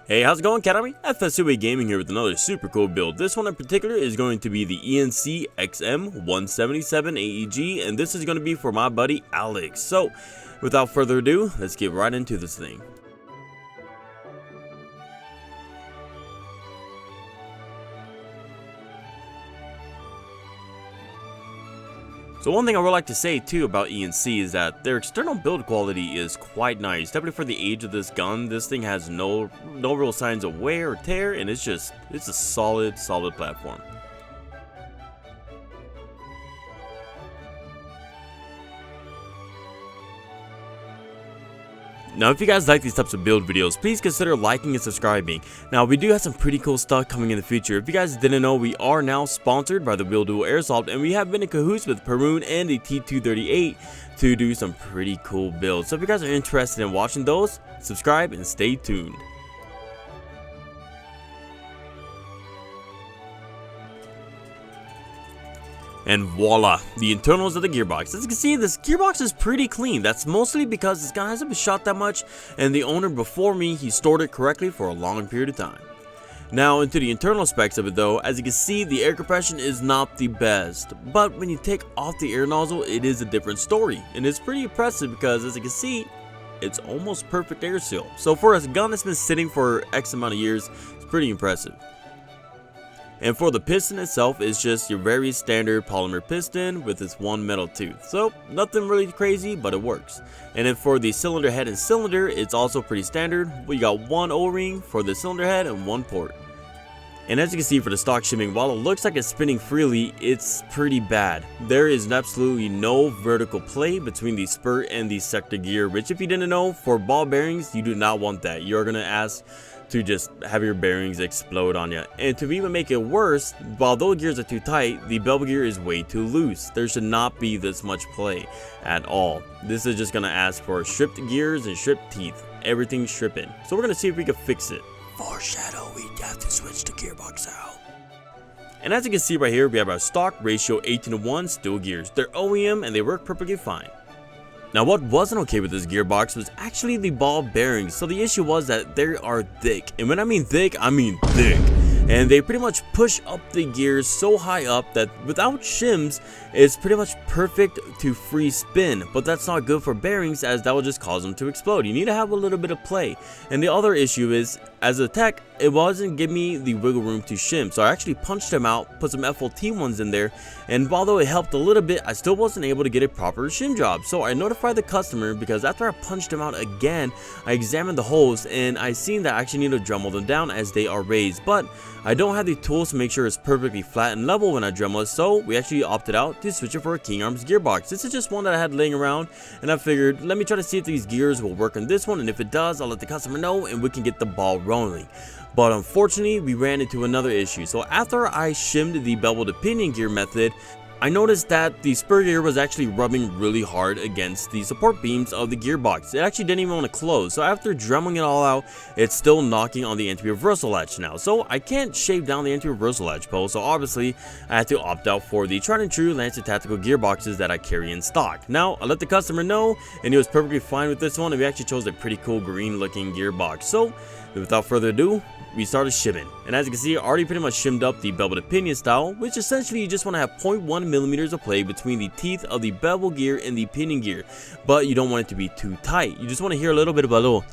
Hey, how's it going, Academy? FSUA Gaming here with another super cool build. This one in particular is going to be the E&C XM177 AEG, and this is going to be for my buddy Alex. So, without further ado, let's get right into this thing. So one thing I would like to say too about E&C is that their external build quality is quite nice. Definitely for the age of this gun, this thing has no real signs of wear or tear, and it's a solid platform. Now, if you guys like these types of build videos, please consider liking and subscribing. Now, we do have some pretty cool stuff coming in the future. If you guys didn't know, we are now sponsored by the Build Duel Airsoft, and we have been in cahoots with Perun and the T238 to do some pretty cool builds. So if you guys are interested in watching those, subscribe and stay tuned. And voila, the internals of the gearbox. As you can see, this gearbox is pretty clean. That's mostly because this gun hasn't been shot that much, and the owner before me, he stored it correctly for a long period of time. Now into the internal specs of it though, as you can see, the air compression is not the best, but when you take off the air nozzle, it is a different story, and it's pretty impressive because as you can see, it's almost perfect air seal. So for a gun that's been sitting for X amount of years, it's pretty impressive. And for the piston itself, it's just your very standard polymer piston with its one metal tooth. So nothing really crazy, but it works. And then for the cylinder head and cylinder, it's also pretty standard. We got one O-ring for the cylinder head and one port. And as you can see for the stock shimming, while it looks like it's spinning freely, it's pretty bad. There is absolutely no vertical play between the spurt and the sector gear, which if you didn't know, for ball bearings, you do not want that. You're going to ask to just have your bearings explode on you. And to even make it worse, while those gears are too tight, the bevel gear is way too loose. There should not be this much play at all. This is just going to ask for stripped gears and stripped teeth. Everything's stripping. So we're going to see if we can fix it. Foreshadow, we have to switch the gearbox out. And as you can see right here, we have our stock ratio 18:1 steel gears. They're OEM and they work perfectly fine. Now what wasn't okay with this gearbox was actually the ball bearings. So the issue was that they are thick, and when I mean thick, I mean thick. And they pretty much push up the gears so high up that without shims, it's pretty much perfect to free spin. But that's not good for bearings, as that will just cause them to explode. You need to have a little bit of play. And the other issue is, as a tech, it wasn't giving me the wiggle room to shim. So I actually punched them out, put some FLT ones in there, and although it helped a little bit, I still wasn't able to get a proper shim job. So I notified the customer, because after I punched them out again, I examined the holes and I seen that I actually need to Dremel them down as they are raised. But I don't have the tools to make sure it's perfectly flat and level when I Dremel it, so we actually opted out to switch it for a King Arms gearbox. This is just one that I had laying around, and I figured let me try to see if these gears will work on this one, and if it does, I'll let the customer know and we can get the ball rolling. But unfortunately, we ran into another issue. So after I shimmed the bevel to pinion gear method, I noticed that the spur gear was actually rubbing really hard against the support beams of the gearbox. It actually didn't even want to close. So after dremeling it all out, it's still knocking on the anti-reversal latch now. So I can't shave down the anti-reversal latch pole. So obviously I had to opt out for the tried and true Lancer Tactical gearboxes that I carry in stock. Now I let the customer know, and he was perfectly fine with this one. And we actually chose a pretty cool green looking gearbox. So without further ado, we started shimming, and as you can see, I already pretty much shimmed up the bevel to pinion style, which essentially you just want to have 0.1 millimeters of play between the teeth of the bevel gear and the pinion gear, but you don't want it to be too tight. You just want to hear a little bit of a little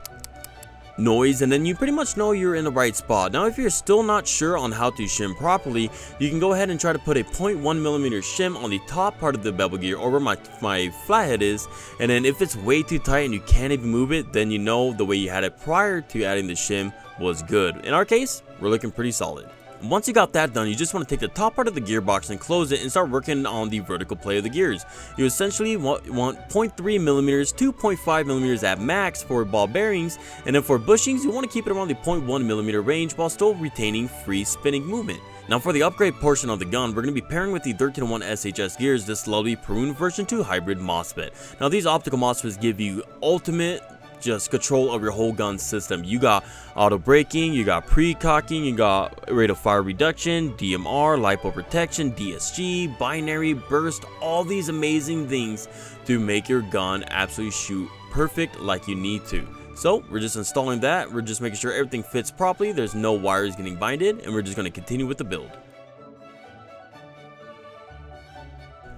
noise, and then you pretty much know you're in the right spot. Now if you're still not sure on how to shim properly, you can go ahead and try to put a 0.1 millimeter shim on the top part of the bevel gear, or where my flathead is, and then if it's way too tight and you can't even move it, then you know the way you had it prior to adding the shim was good. In our case, we're looking pretty solid. Once you got that done, you just want to take the top part of the gearbox and close it and start working on the vertical play of the gears. You essentially want 0.3 millimeters to 0.5 millimeters at max for ball bearings, and then for bushings, you want to keep it around the 0.1 millimeter range while still retaining free spinning movement. Now for the upgrade portion of the gun, we're going to be pairing with the 13-1 SHS gears, this lovely Perun version 2 hybrid MOSFET. Now these optical MOSFETs give you ultimate just control of your whole gun system. You got auto braking, you got pre-cocking, you got rate of fire reduction, DMR, LiPo protection, DSG, binary, burst, all these amazing things to make your gun absolutely shoot perfect like you need to. So we're just installing that. We're just making sure everything fits properly, there's no wires getting binded, and we're just going to continue with the build.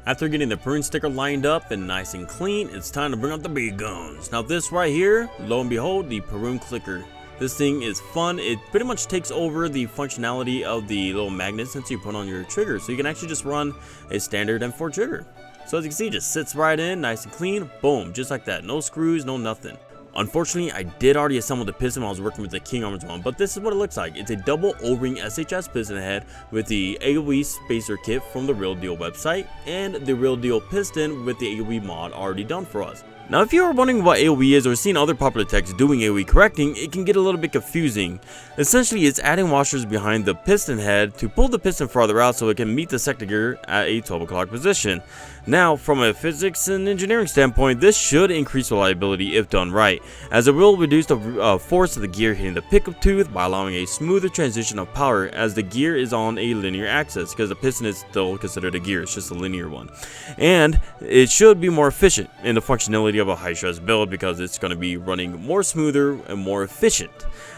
After getting the prune sticker lined up and nice and clean, it's time to bring out the big guns. Now this right here, lo and behold, the prune clicker. This thing is fun. It pretty much takes over the functionality of the little magnets that you put on your trigger. So you can actually just run a standard M4 trigger. So as you can see, it just sits right in, nice and clean, boom, just like that. No screws, no nothing. Unfortunately, I did already assemble the piston while I was working with the King Armors one, but this is what it looks like. It's a double O-ring SHS piston head with the AOE spacer kit from the Real Deal website and the Real Deal piston with the AOE mod already done for us. Now, if you are wondering what AOE is or seen other popular techs doing AOE correcting, it can get a little bit confusing. Essentially, it's adding washers behind the piston head to pull the piston farther out so it can meet the sector gear at a 12 o'clock position. Now, from a physics and engineering standpoint, this should increase reliability if done right, as it will reduce the force of the gear hitting the pickup tooth by allowing a smoother transition of power, as the gear is on a linear axis, because the piston is still considered a gear, it's just a linear one. And it should be more efficient in the functionality of a high stress build, because it's going to be running more smoother and more efficient.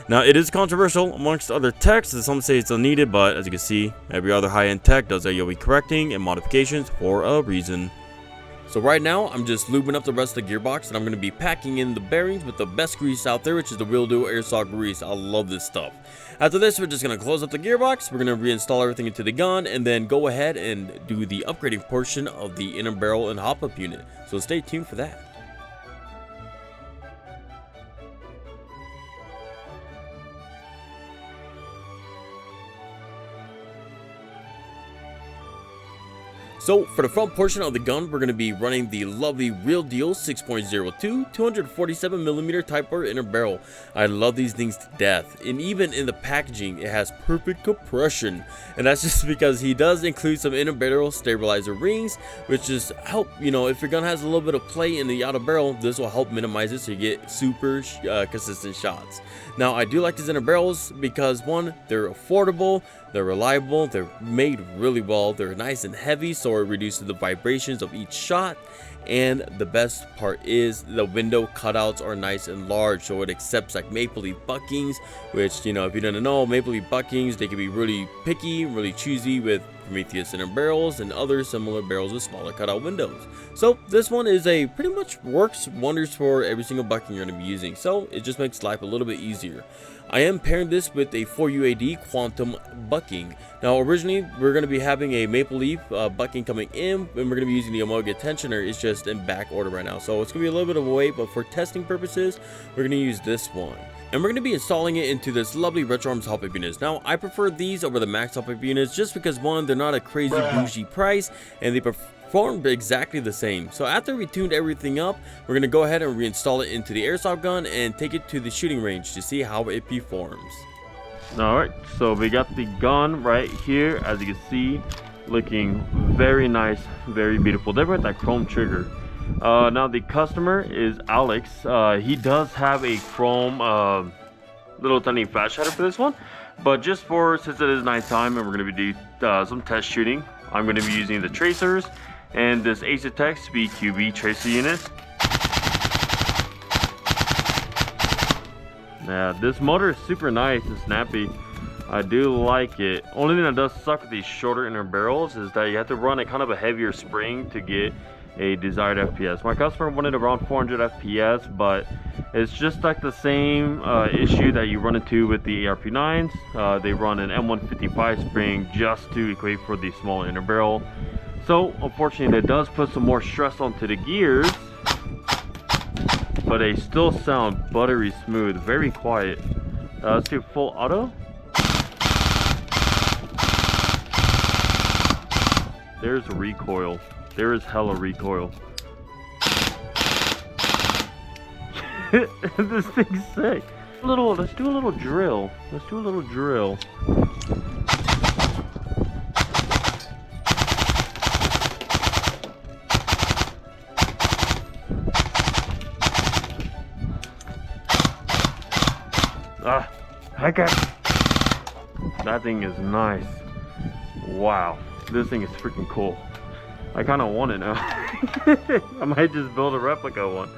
Now, it is controversial amongst other techs, and some say it's unneeded, but as you can see, every other high-end tech does AOE correcting and modifications for a reason. So right now, I'm just lubing up the rest of the gearbox, and I'm going to be packing in the bearings with the best grease out there, which is the Real Deal Airsoft grease. I love this stuff. After this, we're just going to close up the gearbox, we're going to reinstall everything into the gun, and then go ahead and do the upgrading portion of the inner barrel and hop-up unit. So stay tuned for that. So for the front portion of the gun, we're going to be running the lovely Real Deal 6.02 247mm Type R inner barrel. I love these things to death, and even in the packaging it has perfect compression, and that's just because he does include some inner barrel stabilizer rings, which just help, you know, if your gun has a little bit of play in the outer barrel, this will help minimize it so you get super consistent shots. Now, I do like these inner barrels because, one, they're affordable, they're reliable, they're made really well, they're nice and heavy so it reduces the vibrations of each shot, and the best part is the window cutouts are nice and large so it accepts like maple leaf buckings, which, you know, if you didn't know, maple leaf buckings, they can be really picky, really choosy with Prometheus inner barrels and other similar barrels with smaller cutout windows. So this one is a pretty much works wonders for every single bucking you're going to be using, so it just makes life a little bit easier. I am pairing this with a 4UAD Quantum bucking. Now originally we're going to be having a maple leaf bucking coming in, and we're going to be using the Omega tensioner. It's just in back order right now, so it's going to be a little bit of a wait, but for testing purposes we're going to use this one. And we're going to be installing it into this lovely Retro Arms hop-up units. Now, I prefer these over the Max hop-up units just because, one, they're not a crazy bougie price, and they perform exactly the same. So after we tuned everything up, we're going to go ahead and reinstall it into the airsoft gun and take it to the shooting range to see how it performs. Alright, so we got the gun right here, as you can see, looking very nice, very beautiful. They've got that chrome trigger. Now the customer is Alex. He does have a chrome little tiny flash hider for this one, but just for, since it is nighttime and we're going to be doing some test shooting, I'm going to be using the tracers and this Asetek BQB tracer unit. Yeah, this motor is super nice and snappy. I do like it. Only thing that does suck with these shorter inner barrels is that you have to run a kind of a heavier spring to get a desired FPS. My customer wanted around 400 FPS, but it's just like the same issue that you run into with the ARP9s. They run an M155 spring just to equate for the small inner barrel. So unfortunately that does put some more stress onto the gears, but they still sound buttery smooth, very quiet. Let's do full auto. There's a recoil. There is hella recoil. This thing's sick. Let's do a little drill. Let's do a little drill. Ah, heck it. That thing is nice. Wow, this thing is freaking cool. I kind of want it now. I might just build a replica one.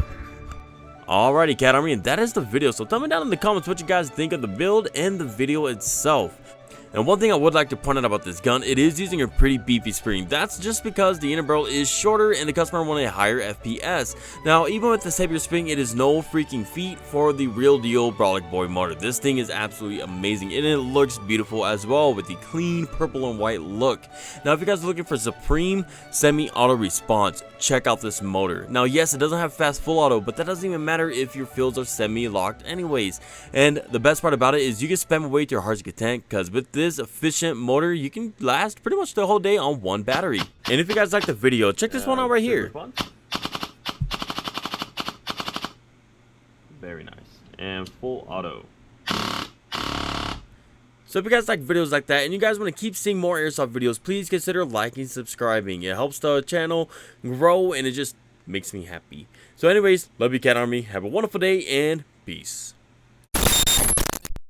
Alrighty, Cat Army, and that is the video. So tell me down in the comments what you guys think of the build and the video itself. And one thing I would like to point out about this gun, it is using a pretty beefy spring. That's just because the inner barrel is shorter and the customer wanted a higher FPS. Now, even with this heavier spring, it is no freaking feat for the real deal BROLIC boy motor. This thing is absolutely amazing and it looks beautiful as well with the clean purple and white look. Now, if you guys are looking for supreme semi-auto response, check out this motor. Now, yes, it doesn't have fast full auto, but that doesn't even matter if your fields are semi-locked anyways. And the best part about it is you can spam away to your heart's content, because with this efficient motor, you can last pretty much the whole day on one battery. And if you guys like the video, check this one out right here. Very nice. And full auto. So if you guys like videos like that and you guys want to keep seeing more airsoft videos, please consider liking and subscribing. It helps the channel grow and it just makes me happy. So anyways, love you, Cat Army. Have a wonderful day and peace.